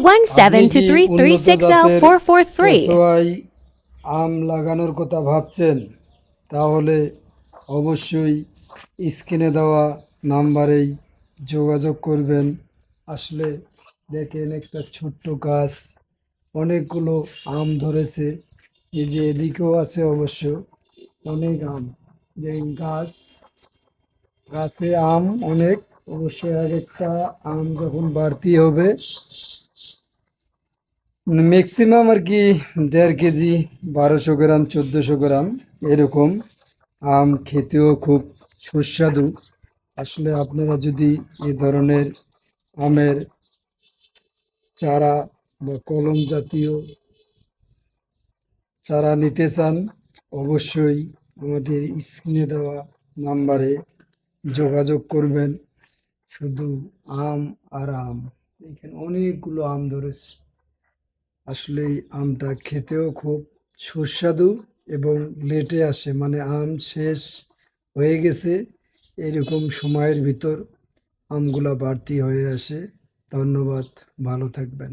1723360443 কেশোয়াই আম লাগানোর কথা ভাবছেন, তাহলে অবশ্যই স্ক্রিনে দেওয়া নাম্বারেই যোগাযোগ করবেন। আসলে দেখেন একটা ছোট্ট গাছ, অনেকগুলো আম ধরেছে। এই যে এদিকেও আছে অবশ্য অনেক আম। যে গাছে আম অনেক, অবশ্যই এক একটা আম যখন বাড়তি হবে ম্যাক্সিমাম আর কি 1.5 কেজি, 1200 গ্রাম, 1400 গ্রাম এরকম আম, খেতেও খুব সুস্বাদু। আসলে আপনারা যদি এই ধরনের আমের চারা বা কলম জাতীয় চারা নিতে চান, অবশ্যই আমাদের স্ক্রিনে দেওয়া নাম্বারে যোগাযোগ করবেন। শুধু আম আর আম, এখানে অনেকগুলো আম ধরেছে। আসলে এই আমটা খেতেও খুব সুস্বাদু এবং লেটে আসে, মানে আম শেষ হয়ে গেছে এরকম সময়ের ভিতর আমগুলা বাড়তি হয়ে আসে। ধন্যবাদ, ভালো থাকবেন।